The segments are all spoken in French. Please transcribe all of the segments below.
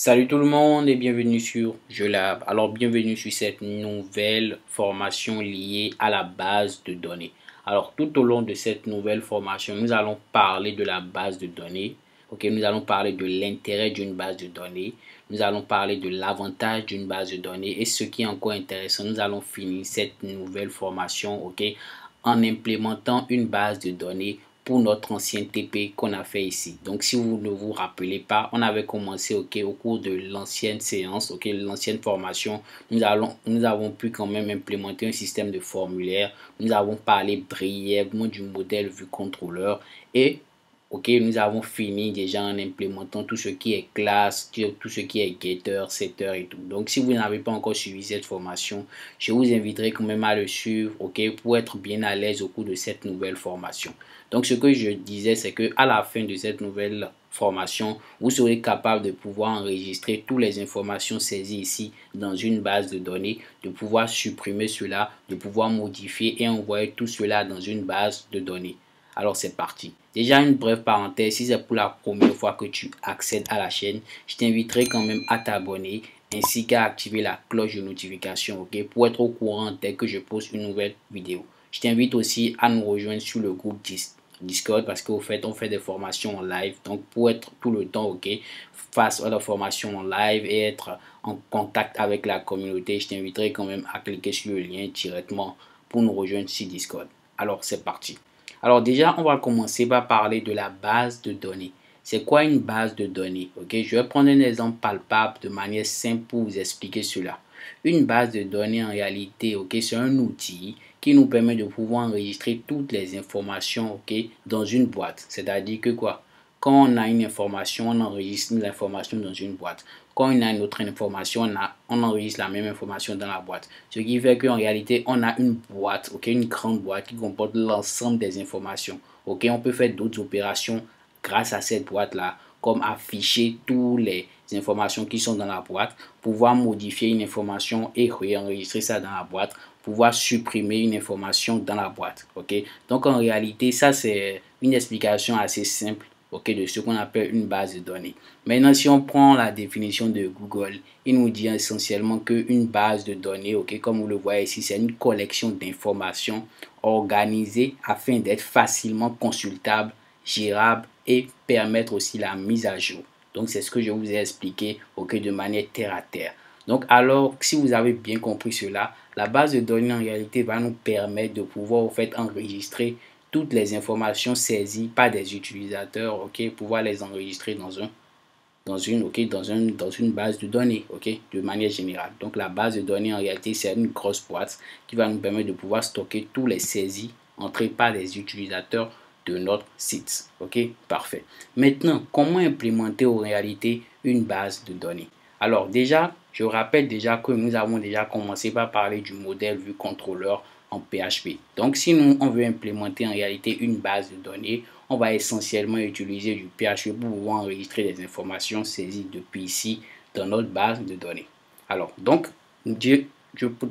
Salut tout le monde et bienvenue sur JeuxLab. Alors bienvenue sur cette nouvelle formation liée à la base de données. Alors tout au long de cette nouvelle formation, nous allons parler de la base de données. Nous allons parler de l'intérêt d'une base de données. Nous allons parler de l'avantage d'une base de données. Et ce qui est encore intéressant, nous allons finir cette nouvelle formation en implémentant une base de données pour notre ancien TP qu'on a fait ici. Donc si vous ne vous rappelez pas, on avait commencé au cours de l'ancienne séance, l'ancienne formation, nous avons pu quand même implémenter un système de formulaire. Nous avons parlé brièvement du modèle vue contrôleur et nous avons fini déjà en implémentant tout ce qui est classe, tout ce qui est getter, setter et tout. Donc, si vous n'avez pas encore suivi cette formation, je vous inviterai quand même à le suivre, pour être bien à l'aise au cours de cette nouvelle formation. Donc, ce que je disais, c'est que à la fin de cette nouvelle formation, vous serez capable de pouvoir enregistrer toutes les informations saisies ici dans une base de données, de pouvoir supprimer cela, de pouvoir modifier et envoyer tout cela dans une base de données. Alors c'est parti. Déjà une brève parenthèse, si c'est pour la première fois que tu accèdes à la chaîne, je t'inviterai quand même à t'abonner ainsi qu'à activer la cloche de notification, pour être au courant dès que je poste une nouvelle vidéo. Je t'invite aussi à nous rejoindre sur le groupe Discord parce qu'au fait on fait des formations en live, donc pour être tout le temps face à la formation en live et être en contact avec la communauté, je t'inviterai quand même à cliquer sur le lien directement pour nous rejoindre sur Discord. Alors c'est parti. Alors déjà, on va commencer par parler de la base de données. C'est quoi une base de données? Je vais prendre un exemple palpable de manière simple pour vous expliquer cela. Une base de données en réalité, c'est un outil qui nous permet de pouvoir enregistrer toutes les informations dans une boîte. C'est-à-dire que quoi? Quand on a une information, on enregistre l'information dans une boîte. Quand on a une autre information, on enregistre la même information dans la boîte. Ce qui fait qu'en réalité, on a une boîte, une grande boîte qui comporte l'ensemble des informations. On peut faire d'autres opérations grâce à cette boîte-là, comme afficher toutes les informations qui sont dans la boîte, pouvoir modifier une information et réenregistrer ça dans la boîte, pouvoir supprimer une information dans la boîte. Donc en réalité, ça c'est une explication assez simple de ce qu'on appelle une base de données. Maintenant, si on prend la définition de Google, il nous dit essentiellement qu'une base de données, comme vous le voyez ici, c'est une collection d'informations organisées afin d'être facilement consultable, gérable et permettre aussi la mise à jour. Donc, c'est ce que je vous ai expliqué de manière terre à terre. Donc, alors, si vous avez bien compris cela, la base de données en réalité va nous permettre de pouvoir enregistrer toutes les informations saisies par des utilisateurs, pouvoir les enregistrer dans une base de données, de manière générale. Donc la base de données en réalité c'est une grosse boîte qui va nous permettre de pouvoir stocker tous les saisies entrées par les utilisateurs de notre site. Parfait. Maintenant, comment implémenter en réalité une base de données? Alors déjà, je rappelle déjà que nous avons déjà commencé par parler du modèle vue contrôleur en PHP. Donc si nous on veut implémenter en réalité une base de données, on va essentiellement utiliser du PHP pour pouvoir enregistrer des informations saisies depuis ici dans notre base de données. Alors donc je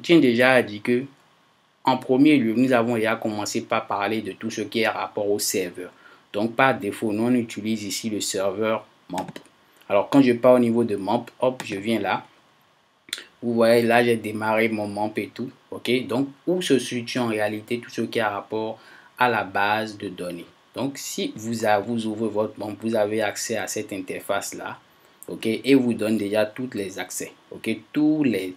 tiens déjà à dire que en premier lieu, nous avons déjà commencé par parler de tout ce qui est rapport au serveur. Donc par défaut, nous on utilise ici le serveur MAMP. Alors quand je pars au niveau de MAMP, hop, je viens là. Vous voyez là, j'ai démarré mon MAMP et tout. Donc où se situe en réalité tout ce qui a rapport à la base de données. Donc si vous ouvrez votre MAMP, vous avez accès à cette interface là. Et vous donne déjà tous les accès. Toutes les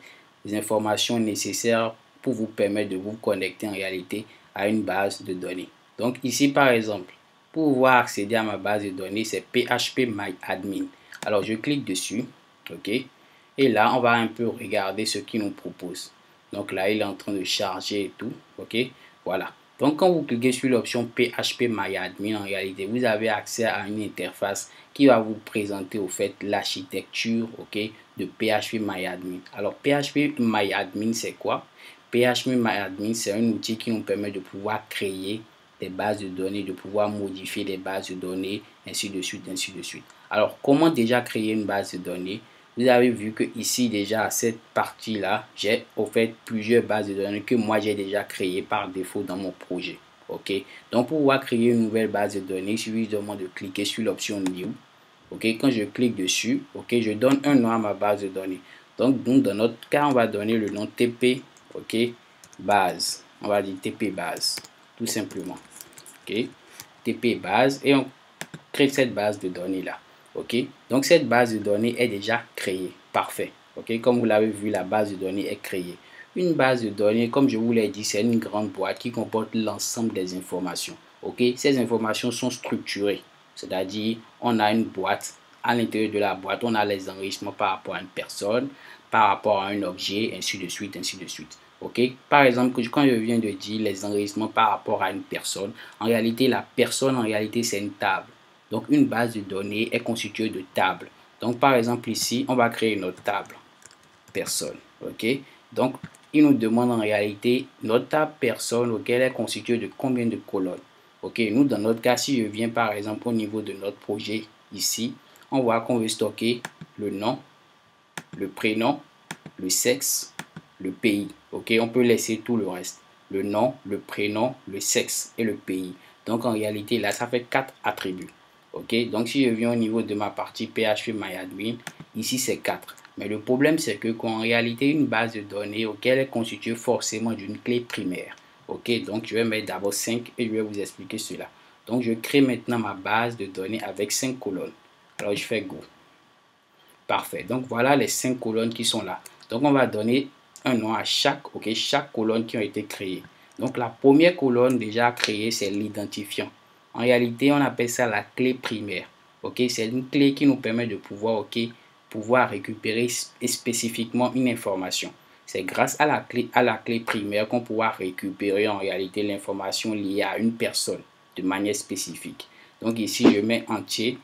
informations nécessaires pour vous permettre de vous connecter en réalité à une base de données. Donc ici par exemple, pour pouvoir accéder à ma base de données, c'est phpMyAdmin. Alors je clique dessus, et là on va un peu regarder ce qu'il nous propose. Donc là il est en train de charger et tout, voilà. Donc quand vous cliquez sur l'option phpMyAdmin, en réalité vous avez accès à une interface qui va vous présenter au fait l'architecture de phpMyAdmin. Alors phpMyAdmin c'est quoi? phpMyAdmin c'est un outil qui nous permet de pouvoir créer des bases de données, de pouvoir modifier les bases de données, ainsi de suite, ainsi de suite. Alors comment déjà créer une base de données? Vous avez vu que ici déjà à cette partie là, j'ai au fait plusieurs bases de données que moi j'ai déjà créées par défaut dans mon projet. Donc pour pouvoir créer une nouvelle base de données, il suffit de cliquer sur l'option New. Ok, quand je clique dessus, ok, je donne un nom à ma base de données. Donc, dans notre cas, on va donner le nom TP, ok, base. On va dire TP base, tout simplement. Ok, TP base, et on crée cette base de données là. Ok, donc cette base de données est déjà créée. Parfait. Ok, comme vous l'avez vu, la base de données est créée. Une base de données, comme je vous l'ai dit, c'est une grande boîte qui comporte l'ensemble des informations. Ok, ces informations sont structurées, c'est-à-dire on a une boîte. À l'intérieur de la boîte, on a les enregistrements par rapport à une personne, par rapport à un objet, ainsi de suite, ainsi de suite. Ok, par exemple, quand je viens de dire les enregistrements par rapport à une personne, en réalité, la personne, en réalité, c'est une table. Donc, une base de données est constituée de tables. Donc, par exemple, ici, on va créer notre table personne. Ok, donc, il nous demande en réalité notre table personne auquel est constituée de combien de colonnes. Ok, nous, dans notre cas, si je viens par exemple au niveau de notre projet ici, on voit qu'on veut stocker le nom, le prénom, le sexe, le pays. Ok, on peut laisser tout le reste. Le nom, le prénom, le sexe et le pays. Donc en réalité, là, ça fait 4 attributs. Ok, donc si je viens au niveau de ma partie PHPMyAdmin, ici c'est 4. Mais le problème, c'est que qu'en réalité, une base de données auquel est constituée forcément d'une clé primaire. Ok, donc je vais mettre d'abord 5 et je vais vous expliquer cela. Donc je crée maintenant ma base de données avec 5 colonnes. Alors je fais Go. Parfait. Donc voilà les 5 colonnes qui sont là. Donc on va donner un nom à chaque, ok, chaque colonne qui ont été créées. Donc la première colonne déjà créée, c'est l'identifiant. En réalité, on appelle ça la clé primaire. Ok, c'est une clé qui nous permet de pouvoir, ok, pouvoir récupérer spécifiquement une information. C'est grâce à la clé primaire qu'on pourra récupérer en réalité l'information liée à une personne de manière spécifique. Donc ici, je mets entier,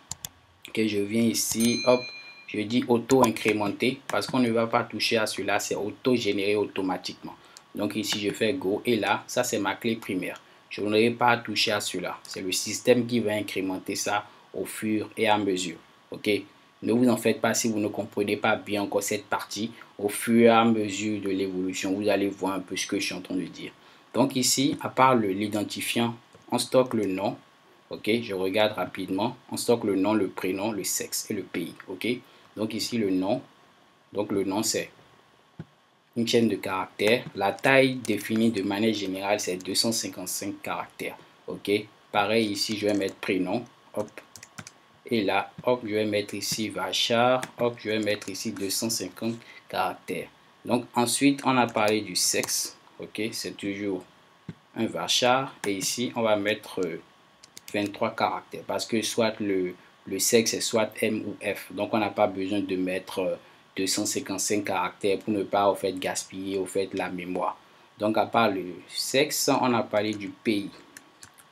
que je viens ici, hop, je dis auto-incrémenter parce qu'on ne va pas toucher à cela, c'est auto-généré automatiquement. Donc ici, je fais Go et là, ça c'est ma clé primaire. Je n'aurai pas touché à cela. C'est le système qui va incrémenter ça au fur et à mesure. Ok, ne vous en faites pas si vous ne comprenez pas bien encore cette partie. Au fur et à mesure de l'évolution, vous allez voir un peu ce que je suis en train de dire. Donc ici, à part l'identifiant, on stocke le nom. Ok, je regarde rapidement. On stocke le nom, le prénom, le sexe et le pays. Ok, donc ici le nom. Donc le nom c'est une chaîne de caractères. La taille définie de manière générale c'est 255 caractères. Ok, pareil ici je vais mettre prénom. Hop. Et là, hop, je vais mettre ici Vachar. Hop, je vais mettre ici 250 caractères. Donc ensuite on a parlé du sexe. Ok, c'est toujours un Vachar. Et ici on va mettre 23 caractères parce que soit le sexe est soit M ou F. Donc on n'a pas besoin de mettre 255 caractères pour ne pas au fait gaspiller au fait la mémoire. Donc à part le sexe, on a parlé du pays.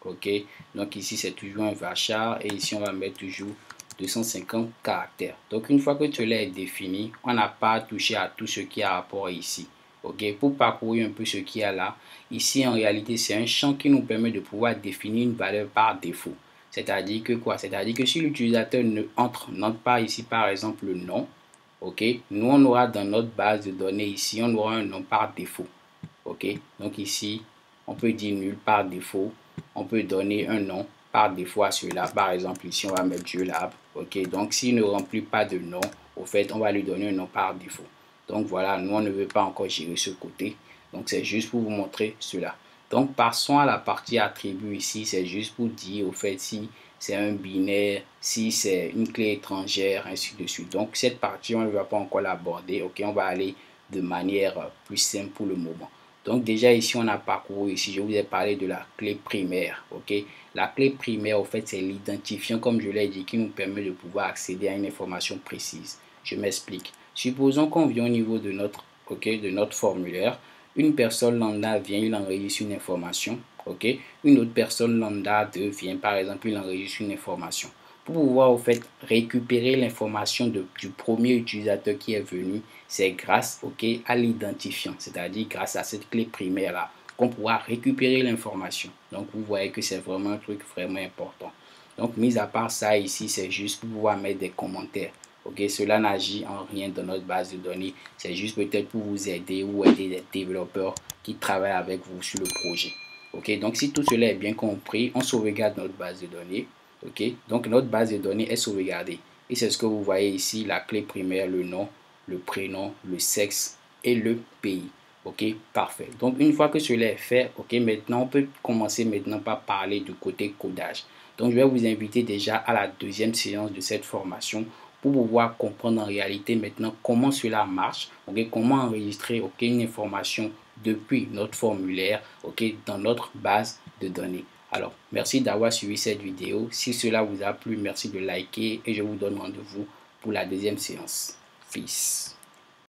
Ok, donc ici c'est toujours un Vachar et ici on va mettre toujours 250 caractères. Donc une fois que cela est défini, on n'a pas touché à tout ce qui a rapport ici. Ok, pour parcourir un peu ce qu'il y a là, ici en réalité c'est un champ qui nous permet de pouvoir définir une valeur par défaut. C'est-à-dire que quoi? C'est-à-dire que si l'utilisateur ne note pas ici par exemple le nom, ok, nous on aura dans notre base de données ici, on aura un nom par défaut. Ok, donc ici on peut dire nul par défaut. On peut donner un nom par défaut à cela. Par exemple, ici, on va mettre Jolab. Ok, donc s'il ne remplit pas de nom, au fait, on va lui donner un nom par défaut. Donc voilà, nous, on ne veut pas encore gérer ce côté. Donc c'est juste pour vous montrer cela. Donc passons à la partie attribut ici. C'est juste pour dire, au fait, si c'est un binaire, si c'est une clé étrangère, ainsi de suite. Donc cette partie, on ne va pas encore l'aborder. Ok, on va aller de manière plus simple pour le moment. Donc déjà ici on a parcouru, ici je vous ai parlé de la clé primaire. Ok, la clé primaire au fait c'est l'identifiant comme je l'ai dit qui nous permet de pouvoir accéder à une information précise. Je m'explique. Supposons qu'on vient au niveau de notre, de notre formulaire. Une personne lambda vient, il enregistre une information. Ok, une autre personne lambda vient, par exemple, il enregistre une information. Pour pouvoir au fait récupérer l'information du premier utilisateur qui est venu, c'est grâce à l'identifiant, c'est-à-dire grâce à cette clé primaire là qu'on pourra récupérer l'information. Donc vous voyez que c'est vraiment un truc vraiment important. Donc mis à part ça ici, c'est juste pour pouvoir mettre des commentaires. Ok, cela n'agit en rien dans notre base de données. C'est juste peut-être pour vous aider ou aider les développeurs qui travaillent avec vous sur le projet. Ok, donc si tout cela est bien compris, on sauvegarde notre base de données. Ok, donc notre base de données est sauvegardée. et c'est ce que vous voyez ici, la clé primaire, le nom, le prénom, le sexe et le pays. Ok, parfait. Donc une fois que cela est fait, ok, maintenant on peut commencer maintenant par parler du côté codage. Donc je vais vous inviter déjà à la deuxième séance de cette formation pour pouvoir comprendre en réalité maintenant comment cela marche, ok, comment enregistrer, ok, une information depuis notre formulaire, ok, dans notre base de données. Alors, merci d'avoir suivi cette vidéo. Si cela vous a plu, merci de liker et je vous donne rendez-vous pour la deuxième séance. Peace.